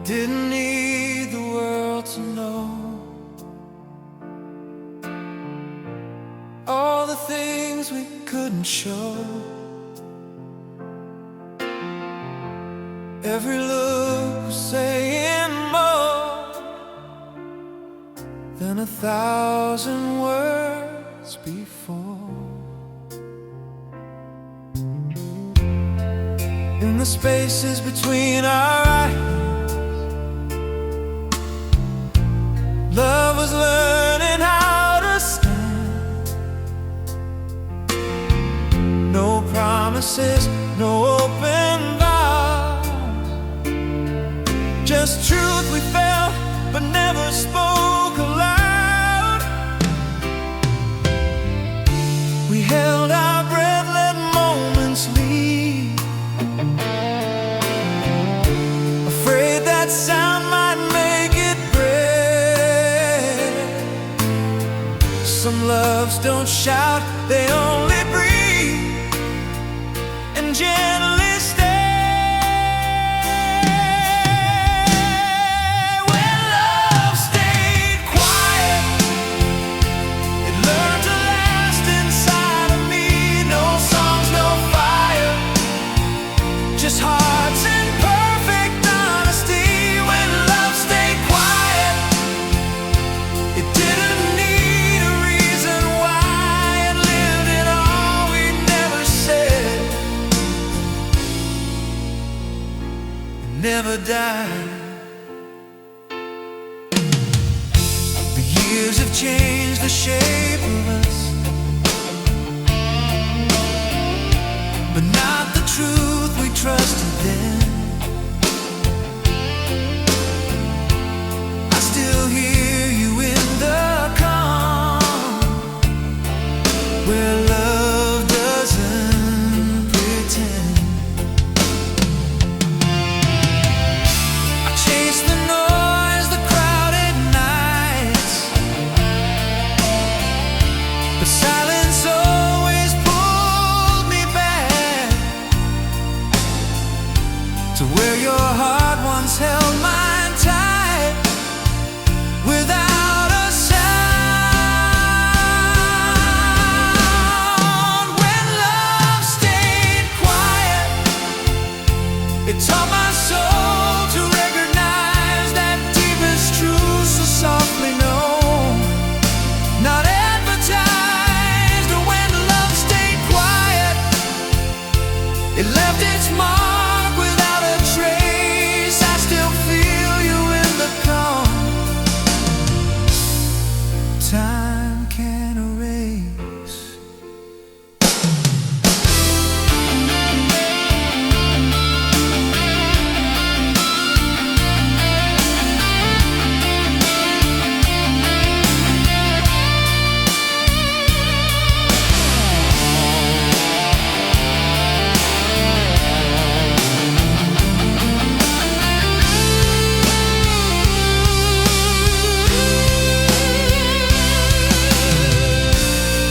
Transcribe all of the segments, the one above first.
didn't need the world to know all the things we couldn't show. Every look was saying more than 1,000 words before. In the spaces between our eyes, love was learning how to stand. No promises, no open vows, just truth we felt but never spoke aloud. We held our breath, let moments leave, afraid that sound might make it break. Some loves don't shout, they only breathe and gently stay. When love stayed quiet, it learned to last inside of me. No songs, no fire, just hearts in perfect honesty. When love stayed quiet, it didn't need a reason why. It lived in all we never said, it never died. The years have changed the shape of us, but not the truth we trusted then. I still hear you in the calm, where love doesn't pretend. I chase the noise, the crowded nights, but silence always pulled me back to where your heart once held mine tight, without a sound. When love stayed quiet, it taught my soul to recognize that deepest truth so softly known, not advertised. When love stayed quiet, it left its mark without a trace. I still feel you in the calm, time can't erase.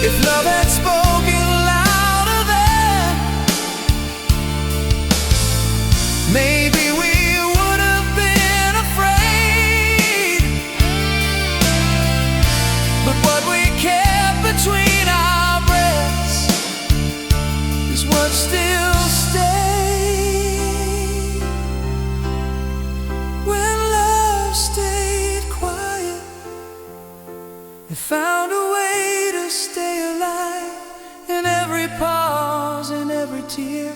If love had spoken louder then, maybe we would have been afraid. But what we kept between our breaths is what still stayed. When love stayed quiet, it found a way to stay alive. In every pause, in every tear,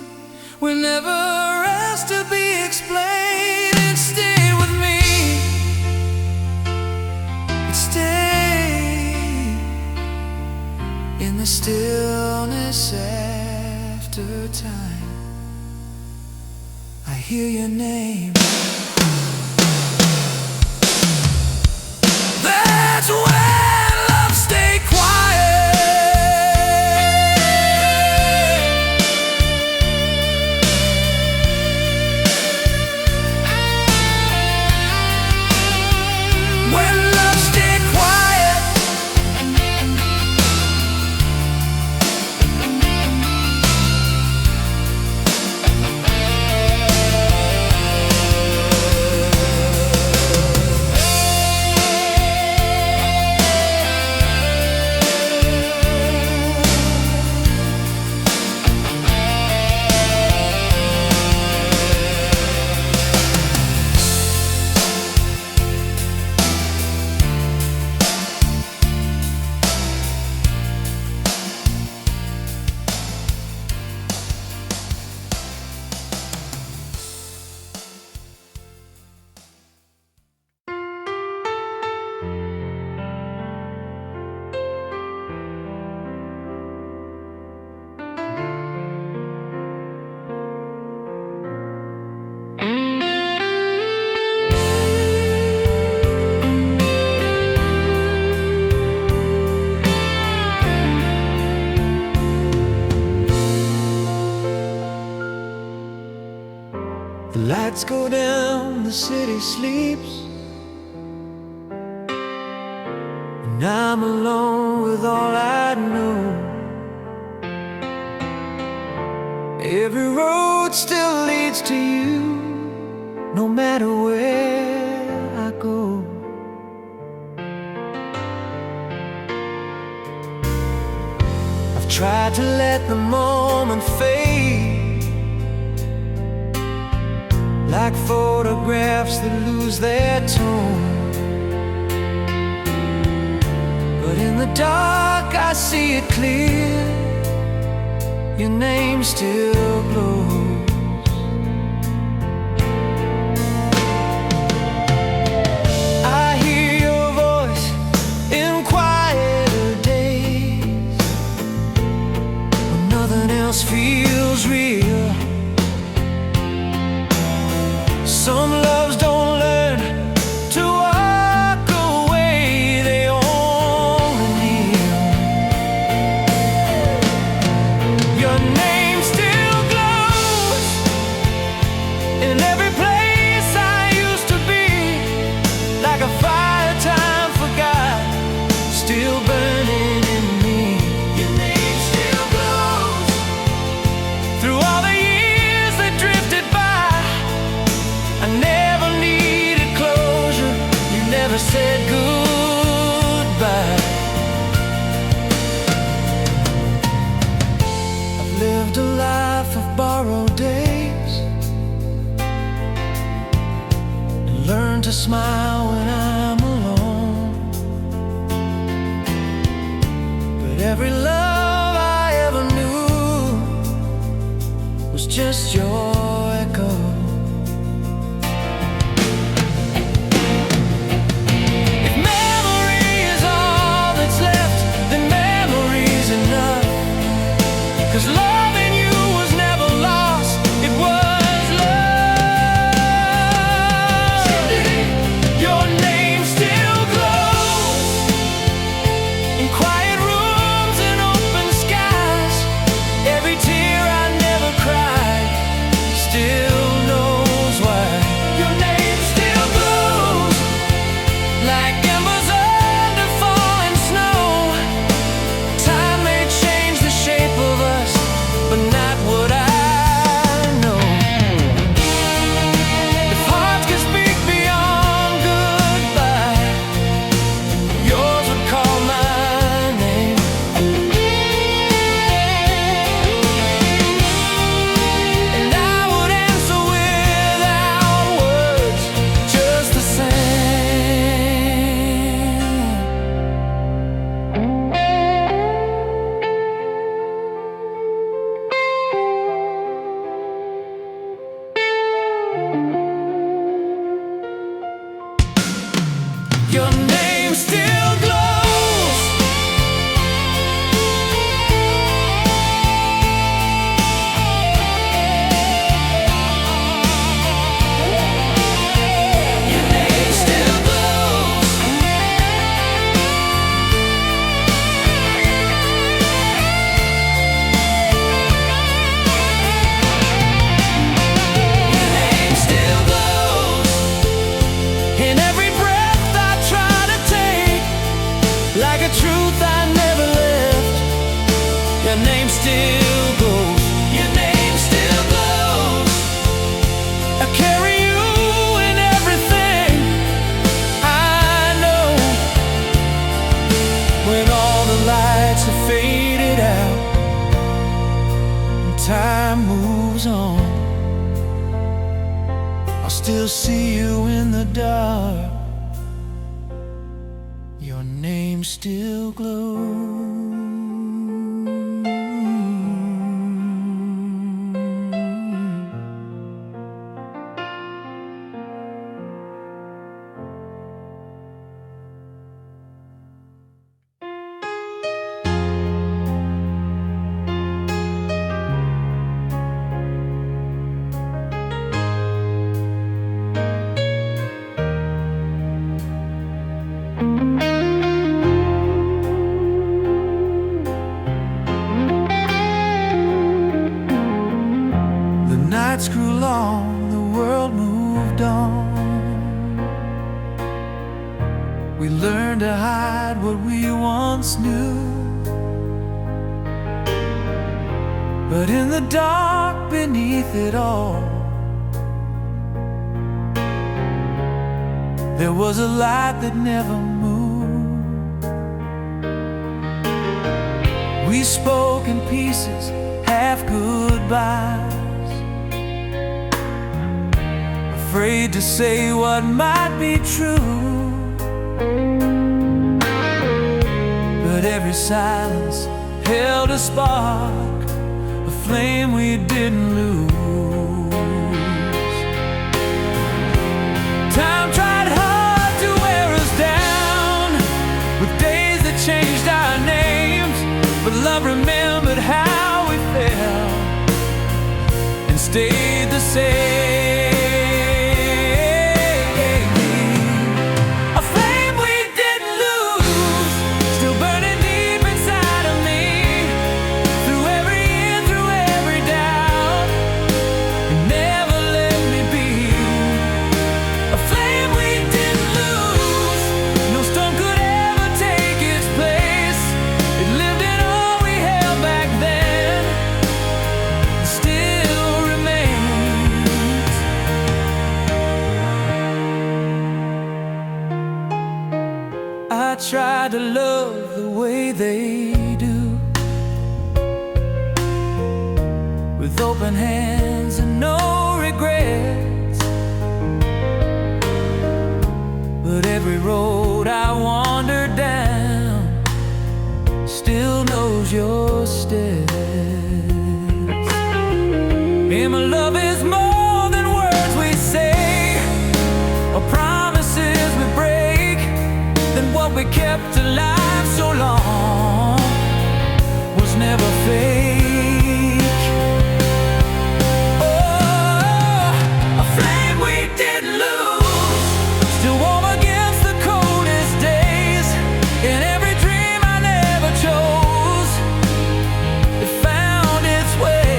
we never asked to be explained. It stayed with me, it stayed in the stillness after time. I hear your name. That's when love stayed quiet. When love stayed quiet, the city sleeps, and I'm alone with all I know. Every road still leads to you, no matter where I go. I've tried to let the moment fade, like photographs that lose their tone. But in the dark I see it clear, your name still glows. I hear your voice in quieter days, when nothing else feels real. Some loves don't learn to walk away, they only kneel. Your name still glows in every place I used to be, like a fire time forgot, still burning in me. Your name still glows through all the years that drifted by. I never needed closure, you never said goodbye. I've lived a life of borrowed days, and learned to smile when I'm alone. But every love I ever knew was just your echo. If memory is all that's left, then memory's enough. 'Cause loving you was never lost, it was love. Your name still glows in quiet rooms and open skies. Every tear I never cried still knows why. Your name still glows like embers under falling snow. Time may change the shape of us, but not what I know. If hearts could speak beyond goodbye, yours would call my name. And I would answer without words, just the same. Your name still glows. Your name still glows. Your name still glows in every breath I try to take, like a truth I never left. Your name still glows. Your name still glows. I carry you in everything I know. When all the lights have faded out and time moves on, I'll still see you in the dark. Your name still glows. We learned to hide what we once knew. But in the dark beneath it all, there was a light that never moved. We spoke in pieces, half goodbyes, afraid to say what might be true. But every silence held a spark, a flame we didn't lose. Time tried hard to wear us down with days that changed our names, but love remembered how we felt and stayed the same. I try to love the way they do, with open hands and no regrets. But every road I wandered down still knows your steps. And my love is more than words we say or promises we break, than what we kept alive so long was never fake. Oh, a flame we didn't lose, still warm against the coldest days. In every dream I never chose, it found its way.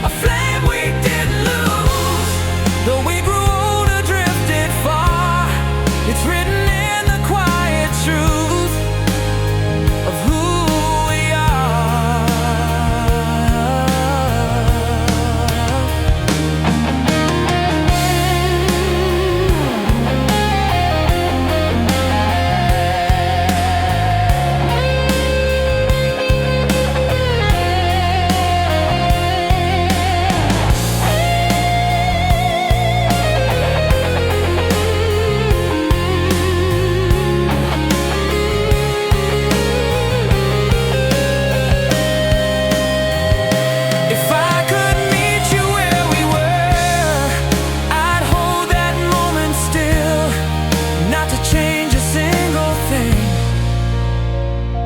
A flame we didn't lose, though we grew older, drifted far. It's written in the quiet truth of who we are. If I could meet you where we were, I'd hold that moment still, not to change a single thing,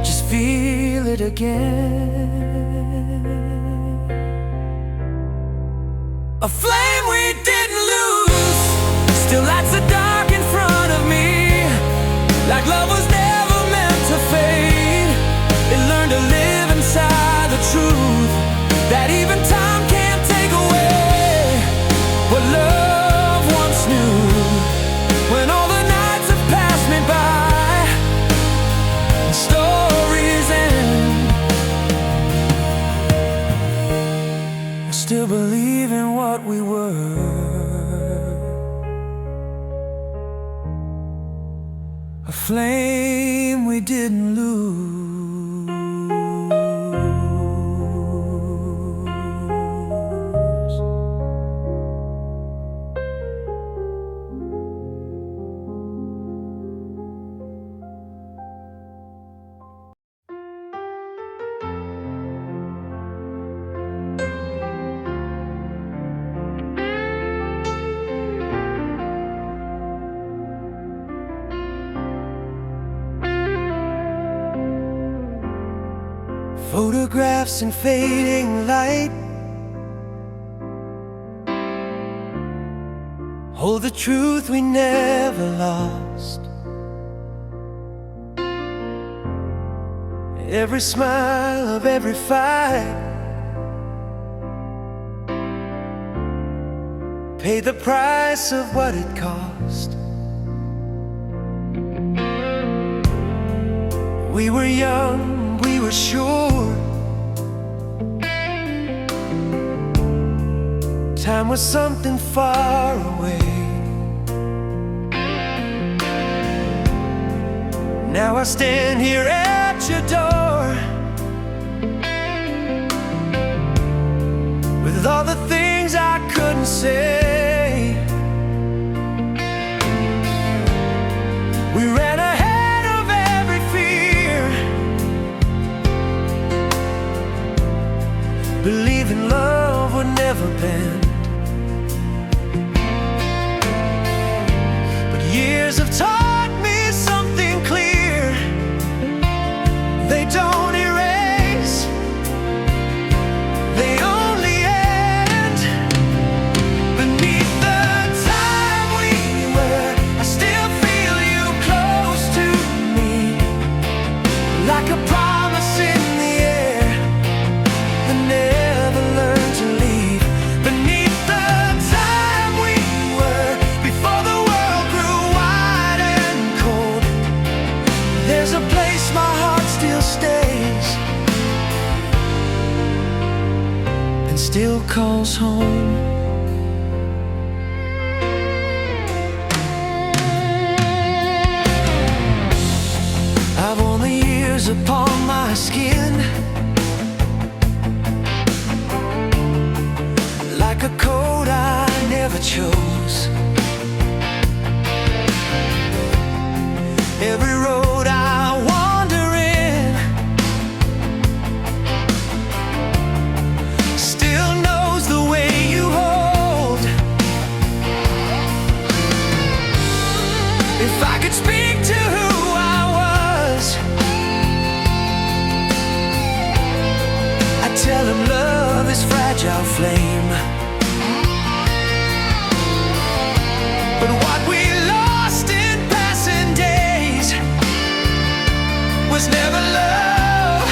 just feel it again. A flame we didn't lose still lights the dark in front of me, like love was never meant to fade. It learned to live inside the truth that even time can't take away what love once knew. When all the nights have passed me by and stories end, I still believe in what we were. A flame we didn't lose. Photographs in fading light hold the truth we never lost. Every smile of every fight paid the price of what it cost. We were young, we were sure. Time was something far away. Now I stand here at your door with all the things I couldn't say. We ran ahead of every fear, believing love would never bend. But years have taught me something clear: they don't erase, they only end. Beneath the time we were, I still feel you close to me, like a promise in the air that never learned to leave. Beneath the time we were, before the world grew wide and cold, there's a place my heart still stays and still calls home. I've worn the years upon my skin like a coat I never chose. Every road I wander in still knows the way you hold. If I could speak to who I was, I'd tell him love is fragile flame. But what we lost in passing days was never love,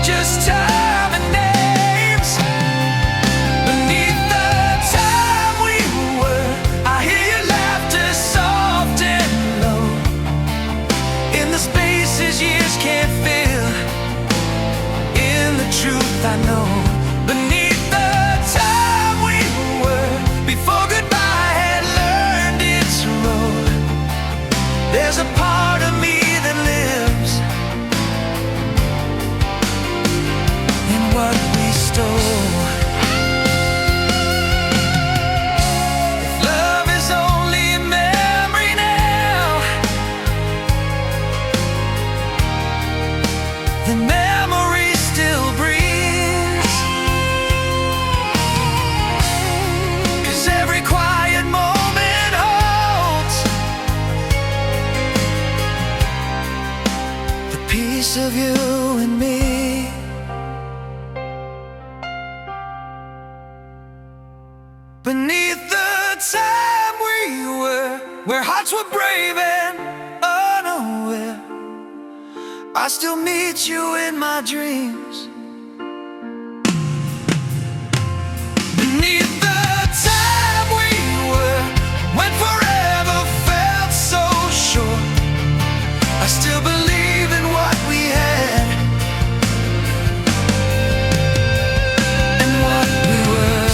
just time and names. Beneath the time we were, I hear your laughter soft and low, in the spaces years can't fill, in the truth I know. Beneath the time we were, before goodbye had learned its road, there's a part of me that lives in what we stole. If love is only memory now, then memory still breathes. 'Cause every quiet moment holds the piece of you and me. Beneath the time we were, where hearts were brave and unaware, I still meet you in my dreams. Beneath the time we were, when forever felt so short, I still believe in what we had and what we were.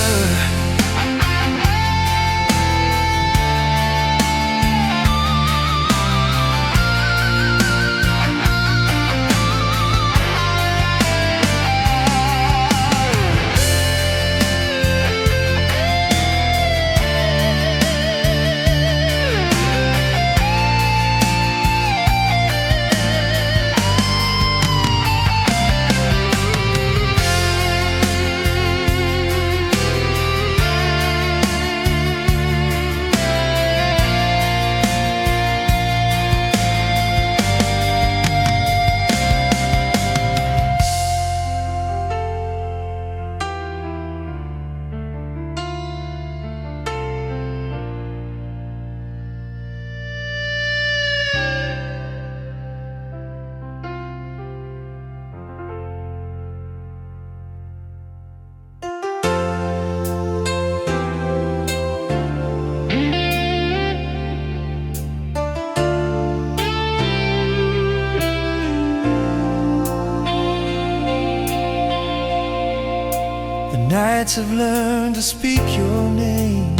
nights have learned to speak your name.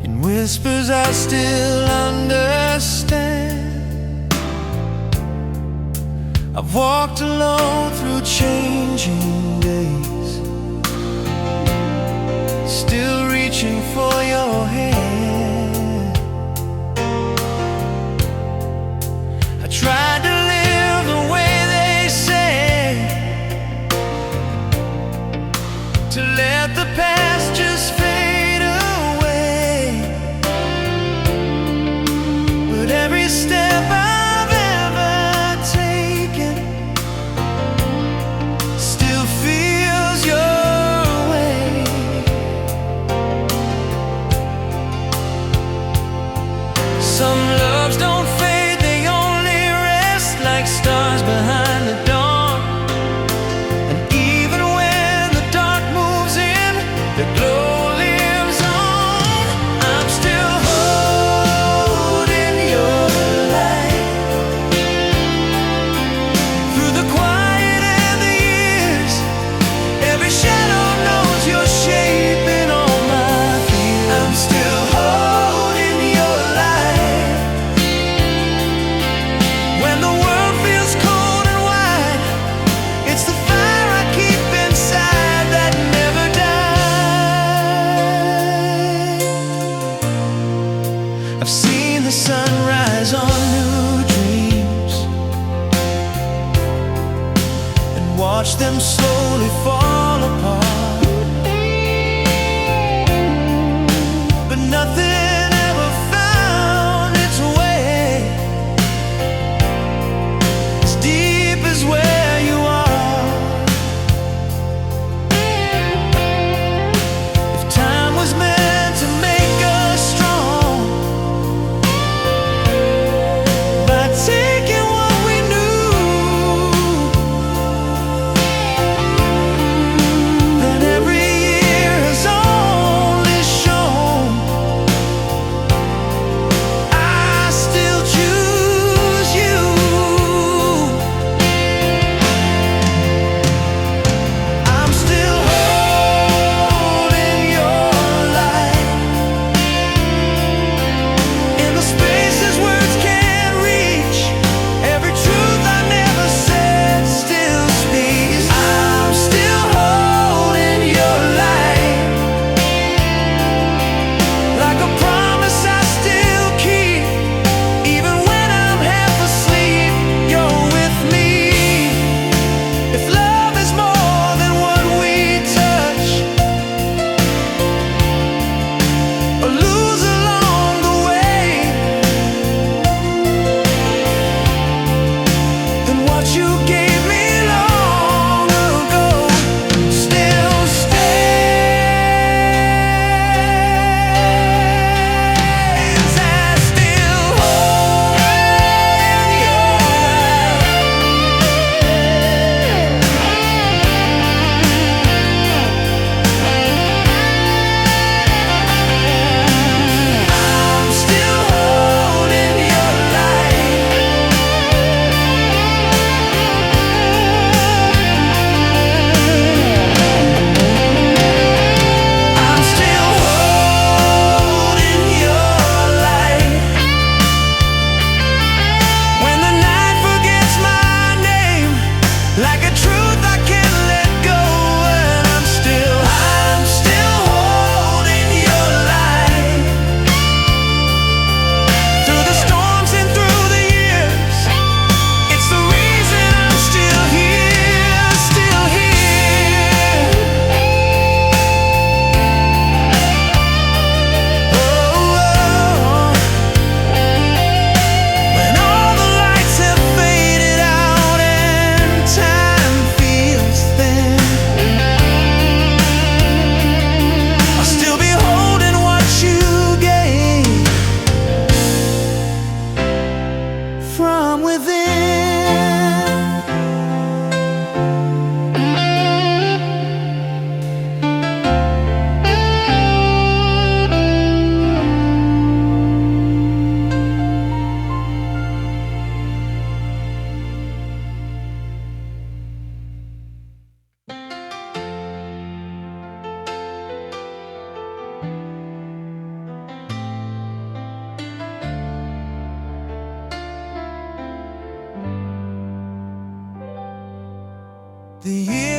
In whispers I still understand. I've walked alone through changing days, still reaching for your hand. I tried to live the way they say, to let the past just fade away. But every step I've ever taken still feels your way. Some loves don't fade, they only rest like stars behind the dawn. And even when the dark moves in, the glow lives on. I'm still holding your light through the quiet and the years. Every shadow knows you're shaping all my fears. I'm still holding your light when the world feels cold and wide. It's the fire I keep inside that never dies. I've seen the sunrise on new dreams and watched them slowly fall apart. But nothing ever found its way as deep as where you are. If time was meant to make us strong, by taking what we knew,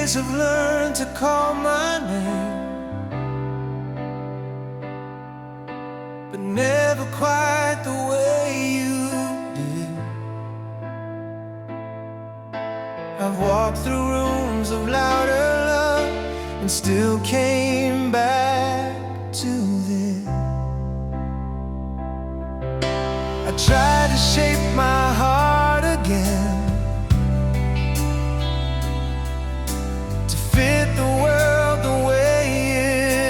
years have learned to call my name, but never quite the way you did. I've walked through rooms of louder love and still came back to this. I tried to shape my heart again to fit the world the way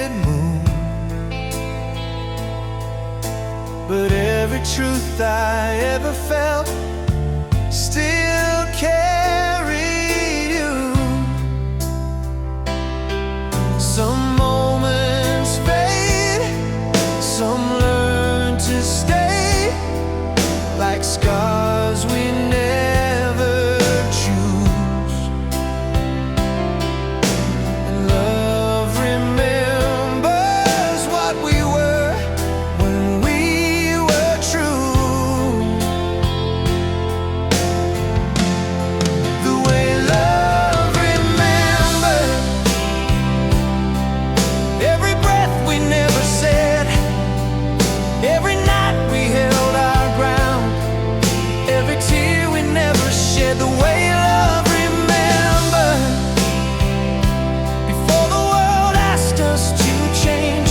it moved, but every truth I ever felt still carried you. Some moments fade, some learn to stay, like scars we never choose. And love remembers what we were when we were true. The way love remembered every breath we never said, every night we held our ground, every tear we never shed. The way love remembered before the world asked us to change.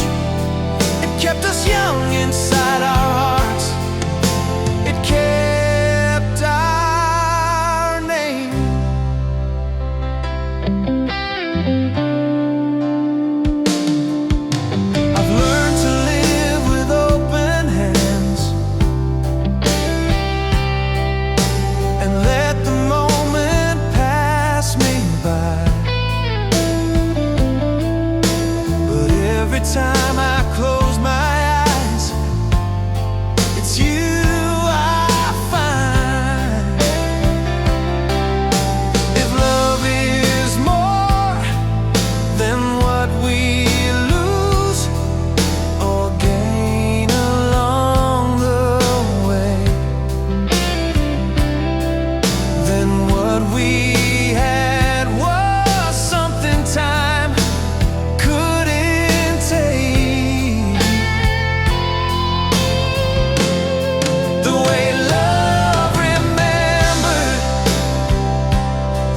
It kept us young inside our hearts. It kept our name. I've learned to live with open hands and let the moment pass me by. But every time I close my eyes, it's you I find. If love is more than what we lose or gain along the way, then what we had was something time couldn't take. The way love remembered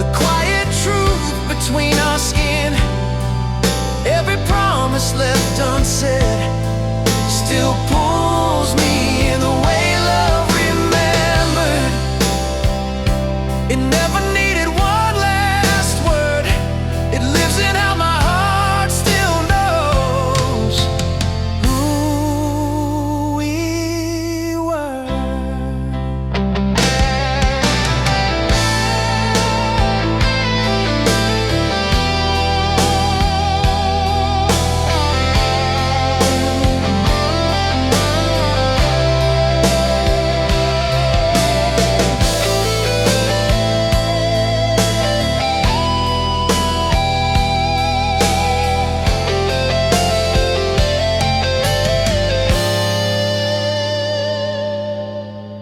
the quiet truth between our skin, every promise left unsaid still pulls me in. The way love remembered, it never needed one last word. It lives in how my heart still knows who we were.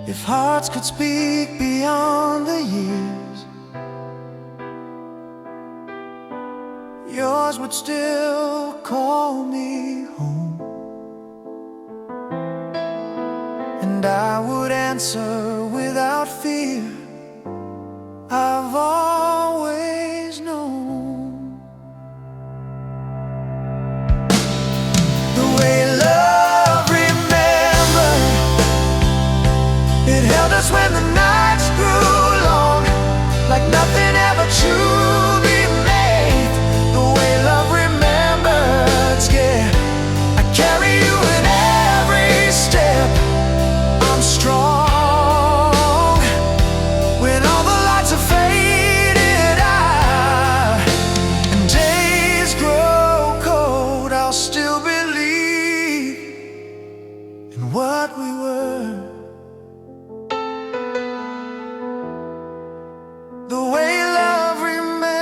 If hearts could speak beyond the years, yours would still call me home, and I would answer without fear. I've always known. The way love remembered, it held us when the nights grew long, like nothing ever truly made. The way love remembers, yeah. I carry you in every step. I'm strong when all the lights are faded out and days grow cold. I'll still believe in what we were. The way love remembers.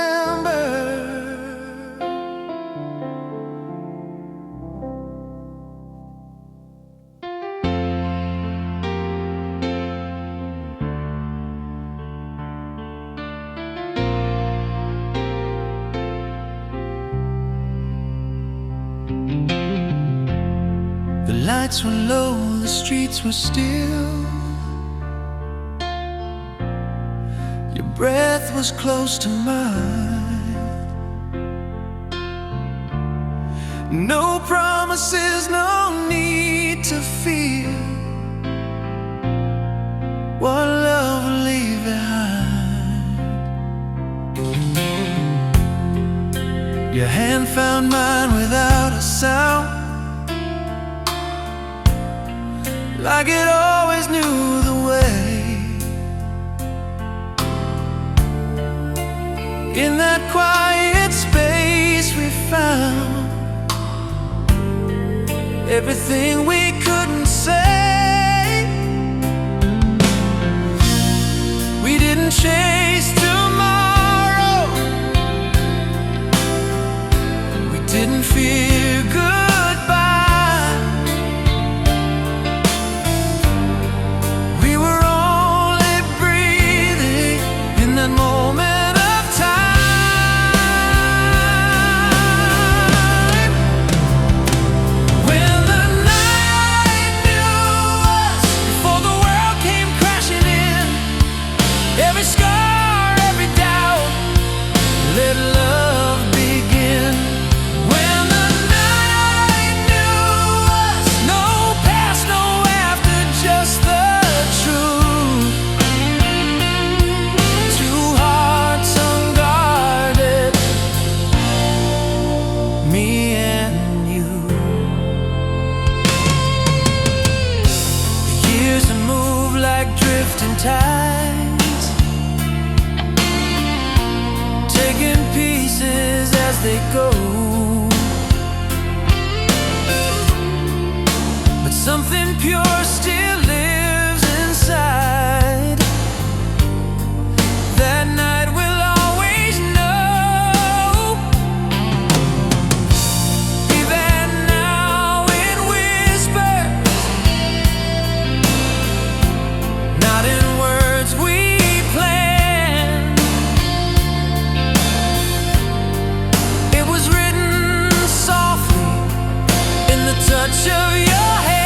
nights were low, the streets were still. Your breath was close to mine. No promises, no need to fear what love will leave behind. Your hand found mine without a sound, like it always knew the way. In that quiet space we found everything we couldn't say. We didn't chase tomorrow, we didn't fear goodbye. We were only breathing in that moment of time. When the night knew us before the world came crashing in, every scar, every doubt, let love begin. When the night knew us, no past, no after, just the truth. Two hearts unguarded, me and you. The years have moved like drifting tides, taking pieces as they go. But something pure still lives inside. That night we'll always know. Even now in whispers, not in words we plan. It was written softly in the touch of your hand.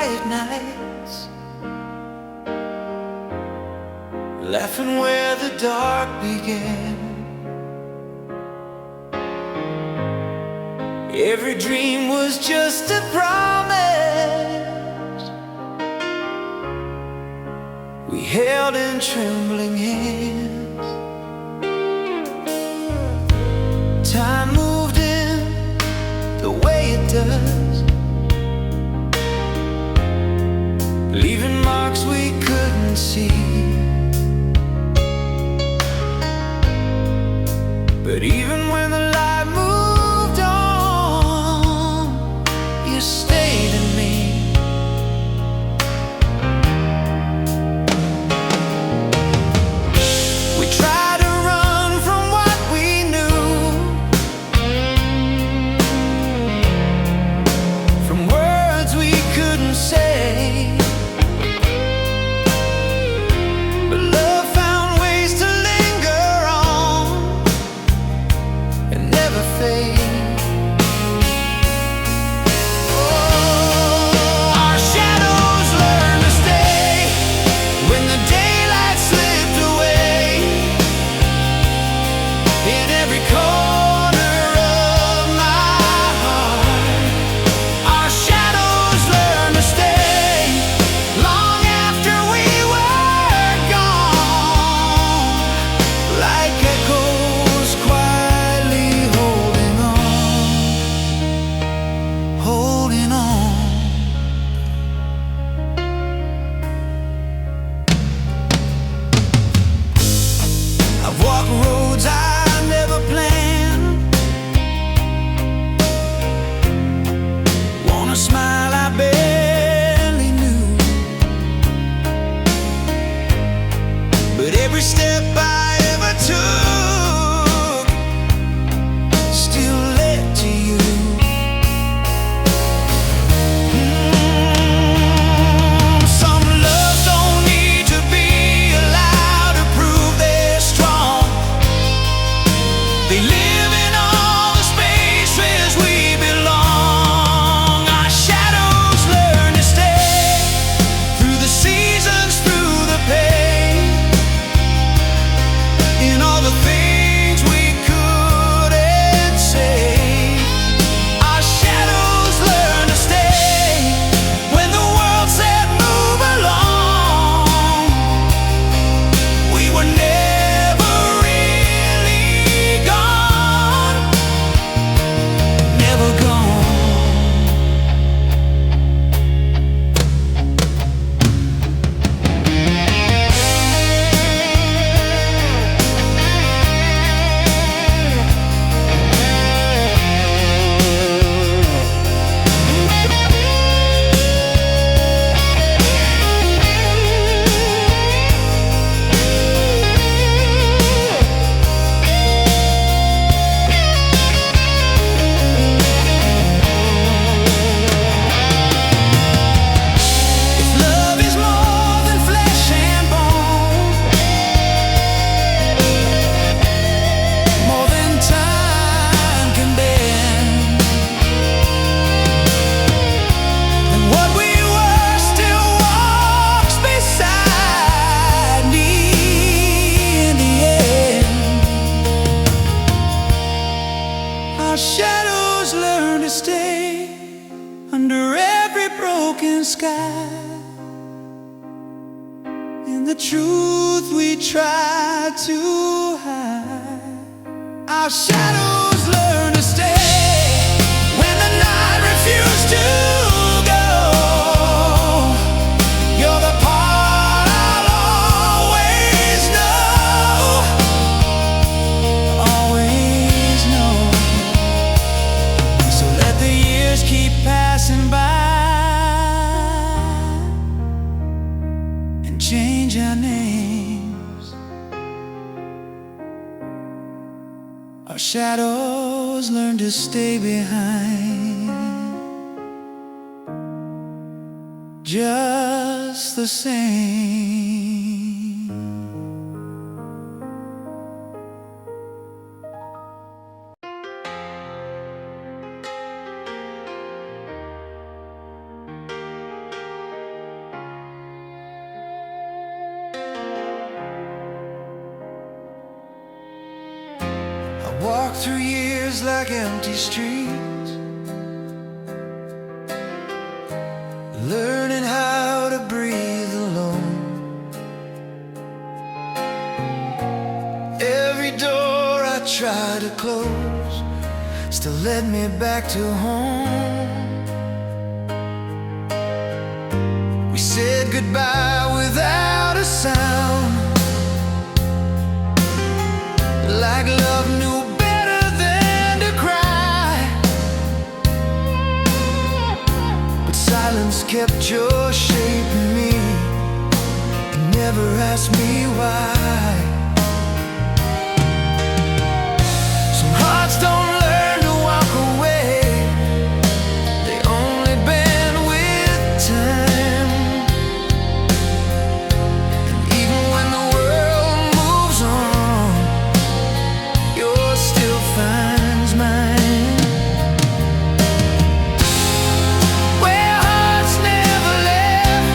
quiet nights, laughing where the dark began. Every dream was just a promise we held in trembling hands. Time moved in the way it does, leaving marks we couldn't see. But even when the light moved on, you stayed in me. We tried to run from what we knew, from words we couldn't say. But love found ways to linger on and never fade. Oh, our shadows learned to stay when the daylight slipped away. In every corner of my heart, our shadows learned to stay long after we were gone, like echoes quietly holding on, holding on. I've walked roads I never planned, worn a smile I barely knew. But every step I ever took still led to you. Some loves don't need to be allowed to prove they're strong. They live in all the spaces we belong. Our shadows learn to stay through the seasons, through the pain, in all the things we couldn't say. Our shadows learn to stay when the world said move along. We were never really gone, never gone. If love is more than flesh and bone, more than time can bend, then what we were still walks beside me in the end. Our shadows learn to stay under every broken sky, in the truth we try to hide. Our shadows learn to stay when the night refused to go. You're the part I'll always know, always know. So let the years keep passing by and change our names. Our shadows learn to stay behind, just the same. Walk through years like empty streets, learning how to breathe alone. Every door I try to close still led me back to home. We said goodbye without a sound, like love knew better than to cry. But silence kept your shaping me, and never asked me why. Some hearts don't learn to walk away, they only bend with time. And even when the world moves on, yours still finds mine. Where hearts never left,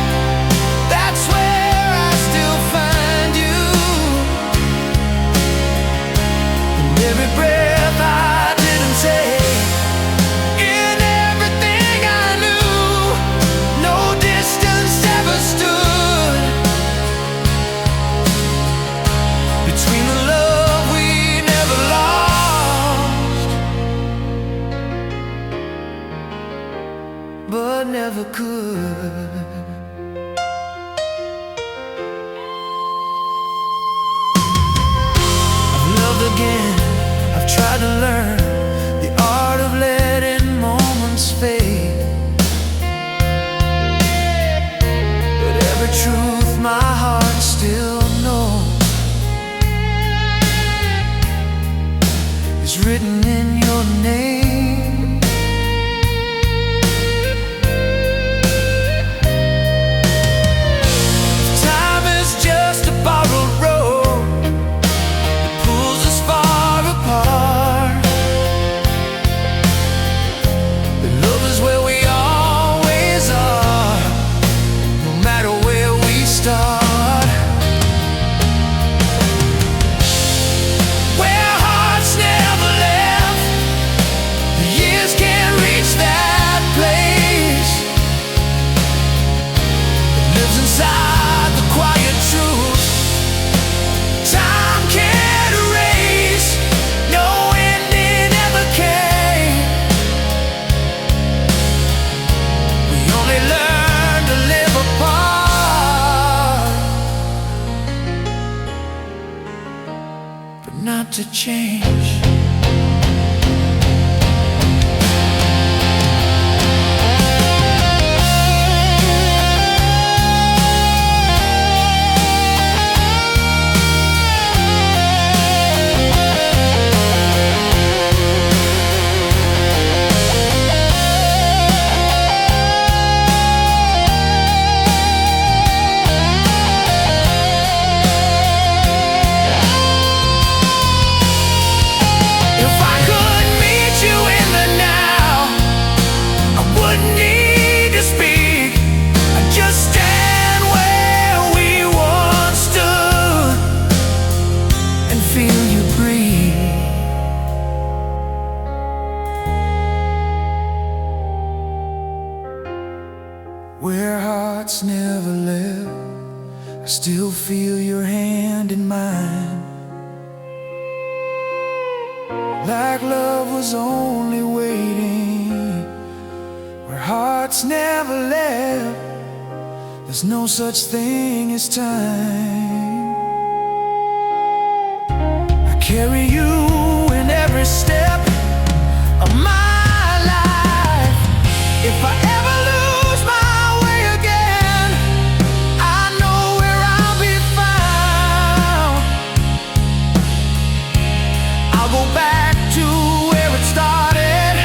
that's where I still find you. And every breath I didn't take, in everything I knew, no distance ever stood between the love we never lost, but never could. I've loved again, I've tried to learn the art of letting moments fade, but every truth my heart still knows is written in your name. Time is just a borrowed road that pulls us far apart, but love is where we always are, no matter where we start. Where hearts never left, the years can't reach that place. It lives inside the quiet truth time can't erase, no ending ever came. We only learn to live apart, but not to change. If I could meet you in the now, I wouldn't need to speak. I'd just stand where we once stood and feel you breathe. Where hearts never left, I still feel your hand in mine, like love was only waiting. Where hearts never left, there's no such thing as time. I carry you in every step of my life. If I ever lose my way again, I know where I'll be found. I'll go back to where it started,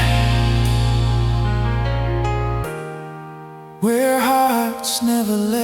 where hearts never left.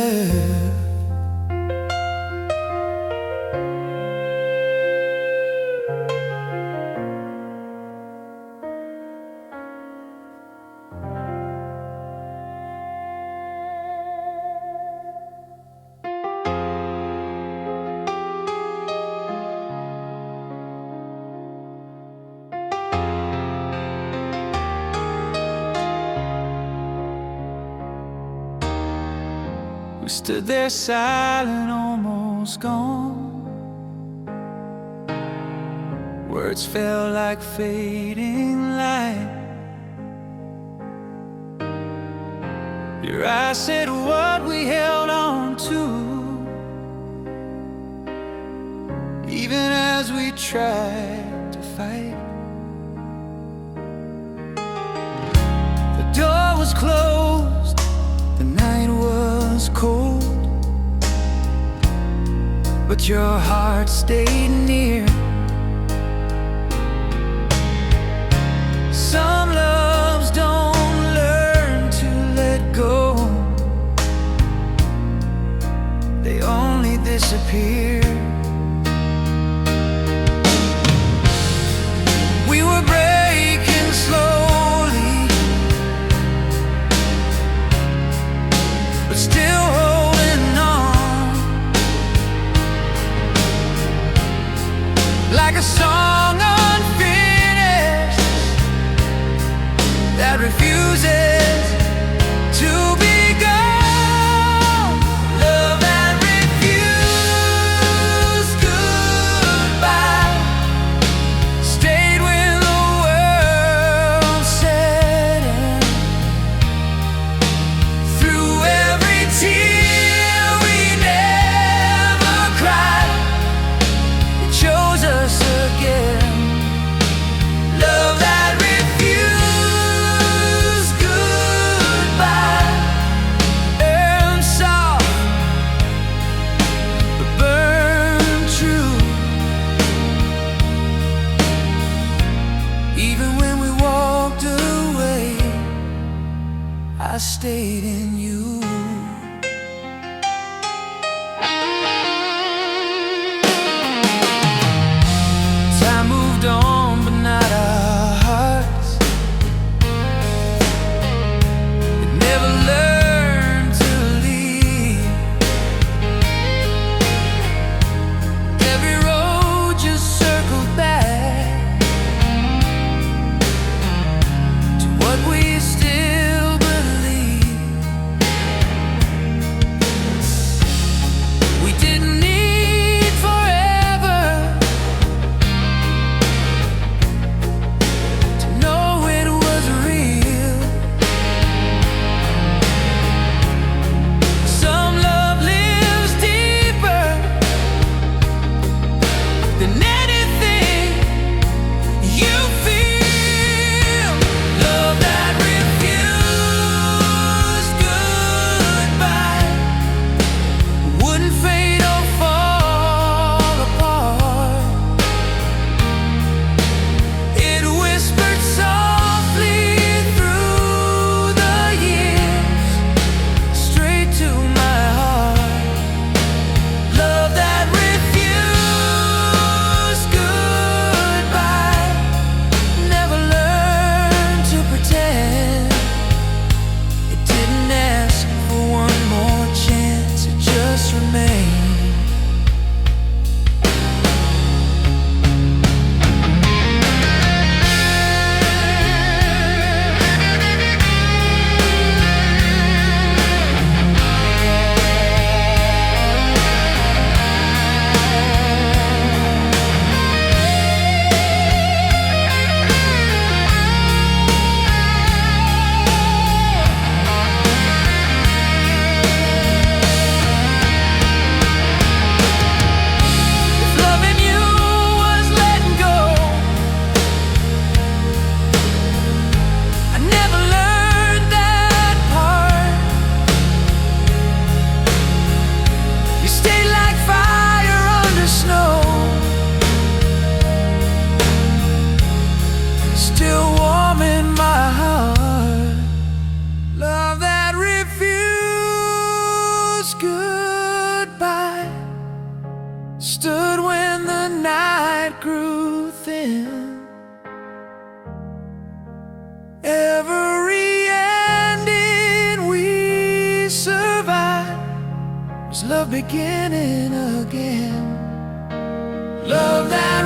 stood there silent, almost gone. Words fell like fading light. Your eyes said what we held on to, even as we tried to fight. The door was closed, the night was cold, but your heart stayed near. Some loves don't learn to let go, they only disappear. We were breaking slowly, but still holding on, like a song unfinished that refuses to be gone. Love that refused goodbye, stayed when the world set in. Through every tear we never cried, it chose us again. Love that refused goodbye, earned soft but burned true. Even when we walked away, I stayed in you. Time moved on, but not our hearts. It never learned to leave. Every road just circled back to what we still believe. We didn't need forever to know it was real. Some love lives deeper than anything you feel. Love that refused goodbye wouldn't fade or fall apart. It whispered softly through the years, straight to my heart. Love that refused goodbye never learned to pretend. It didn't ask for one more chance, it just remained. If loving you was letting go, I never learned that part. You stay like fire under snow, still warm in my heart. Love that refused goodbye, stood when the night grew thin. Every ending we survived was love beginning again. Love that